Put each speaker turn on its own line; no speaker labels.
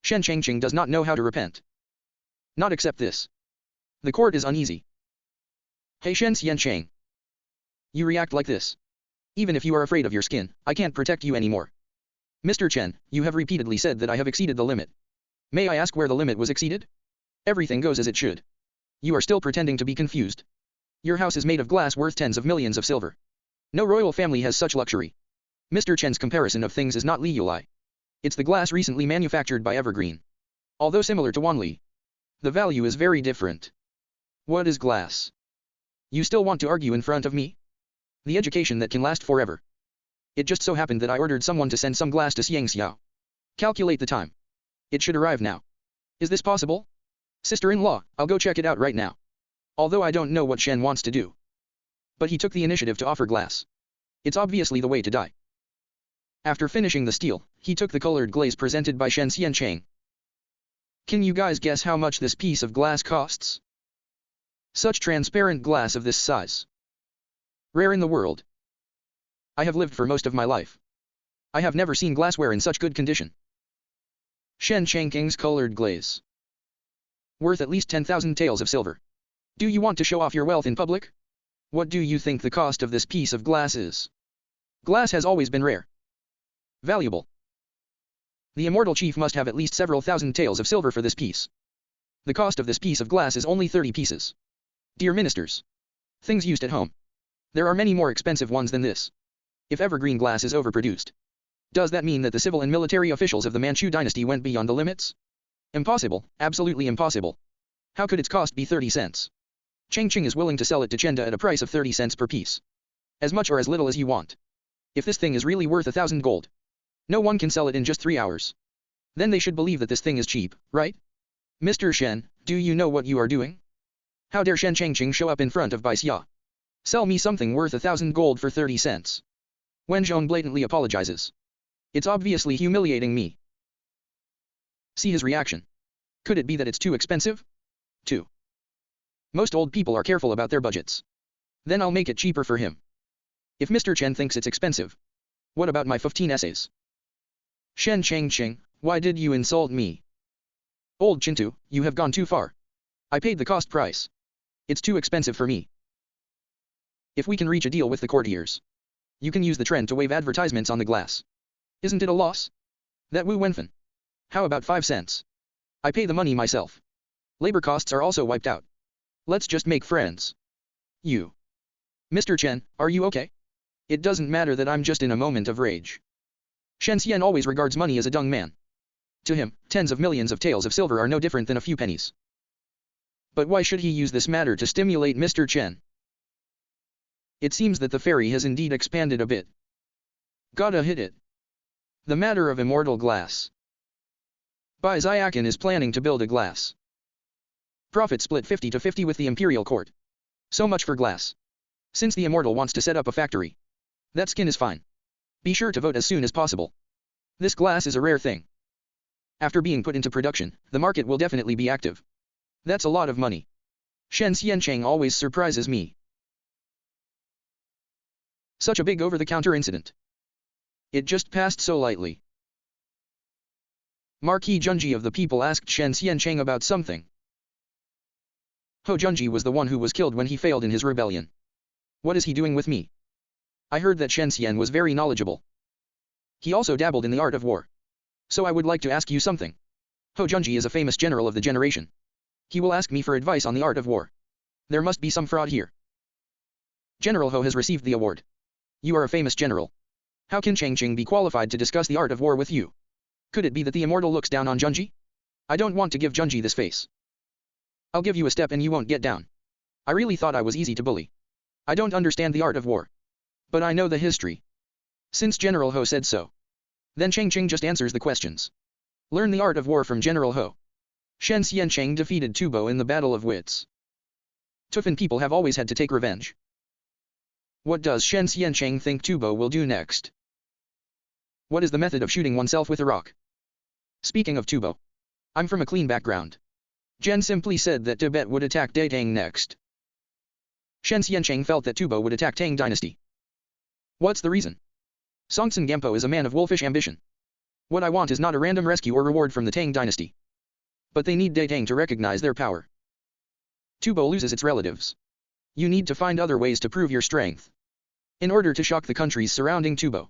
Shen Changqing does not know how to repent. Not accept this. The court is uneasy. Hey Shen Xiancheng. You react like this. Even if you are afraid of your skin, I can't protect you anymore. Mr. Chen, you have repeatedly said that I have exceeded the limit. May I ask where the limit was exceeded? Everything goes as it should. You are still pretending to be confused. Your house is made of glass worth tens of millions of silver. No royal family has such luxury. Mr. Chen's comparison of things is not Li Yulai. It's the glass recently manufactured by Evergreen. Although similar to Wanli, the value is very different. What is glass? You still want to argue in front of me? The education that can last forever. It just so happened that I ordered someone to send some glass to Xiang Xiao. Calculate the time. It should arrive now. Is this possible? Sister-in-law, I'll go check it out right now. Although I don't know what Shen wants to do. But he took the initiative to offer glass. It's obviously the way to die. After finishing the steel, he took the colored glaze presented by Shen Xiancheng. Can you guys guess how much this piece of glass costs? Such transparent glass of this size. Rare in the world. I have lived for most of my life. I have never seen glassware in such good condition. Shen Changqing's colored glaze. Worth at least 10,000 taels of silver. Do you want to show off your wealth in public? What do you think the cost of this piece of glass is? Glass has always been rare. Valuable. The immortal chief must have at least several thousand taels of silver for this piece. The cost of this piece of glass is only 30 pieces. Dear ministers. Things used at home. There are many more expensive ones than this. If evergreen glass is overproduced, does that mean that the civil and military officials of the Manchu dynasty went beyond the limits? Impossible, absolutely impossible. How could its cost be 30 cents? Changqing is willing to sell it to Chenda at a price of 30 cents per piece. As much or as little as you want. If this thing is really worth 1,000 gold, no one can sell it in just 3 hours. Then they should believe that this thing is cheap, right? Mr. Shen, do you know what you are doing? How dare Shen Changqing show up in front of Bai Xia? Sell me something worth 1,000 gold for 30 cents. Wen Zhong blatantly apologizes. It's obviously humiliating me. See his reaction. Could it be that it's too expensive? 2. Most old people are careful about their budgets. Then I'll make it cheaper for him. If Mr. Chen thinks it's expensive, what about my 15 essays? Shen Changqing, why did you insult me? Old Chintu, you have gone too far. I paid the cost price. It's too expensive for me. If we can reach a deal with the courtiers, you can use the trend to wave advertisements on the glass. Isn't it a loss? That Wu Wenfen. How about 5 cents? I pay the money myself. Labor costs are also wiped out. Let's just make friends. You. Mr. Chen, are you okay? It doesn't matter that I'm just in a moment of rage. Shen Xian always regards money as a dung man. To him, tens of millions of taels of silver are no different than a few pennies. But why should he use this matter to stimulate Mr. Chen? It seems that the fairy has indeed expanded a bit. Gotta hit it. The matter of immortal glass. Bai Xiaoqin is planning to build a glass. Profit split 50-50 with the imperial court. So much for glass. Since the immortal wants to set up a factory, that skin is fine. Be sure to vote as soon as possible. This glass is a rare thing. After being put into production, the market will definitely be active. That's a lot of money. Shen Xiancheng always surprises me. Such a big over-the-counter incident. It just passed so lightly. Marquis Junji of the people asked Shen Xiancheng about something. Ho Junji was the one who was killed when he failed in his rebellion. What is he doing with me? I heard that Shen Xian was very knowledgeable. He also dabbled in the art of war. So I would like to ask you something. Ho Junji is a famous general of the generation. He will ask me for advice on the art of war. There must be some fraud here. General Ho has received the award. You are a famous general. How can Changqing be qualified to discuss the art of war with you? Could it be that the immortal looks down on Junji? I don't want to give Junji this face. I'll give you a step and you won't get down. I really thought I was easy to bully. I don't understand the art of war. But I know the history. Since General Ho said so. Then Changqing just answers the questions. Learn the art of war from General Ho. Shen Xiancheng defeated Tubo in the Battle of Wits. Tufan people have always had to take revenge. What does Shen Xiancheng think Tubo will do next? What is the method of shooting oneself with a rock? Speaking of Tubo. I'm from a clean background. Jen simply said that Tibet would attack Tang next. Shen Xiancheng felt that Tubo would attack Tang dynasty. What's the reason? Songtsen Gampo is a man of wolfish ambition. What I want is not a random rescue or reward from the Tang dynasty. But they need Tang to recognize their power. Tubo loses its relatives. You need to find other ways to prove your strength. In order to shock the countries surrounding Tubo.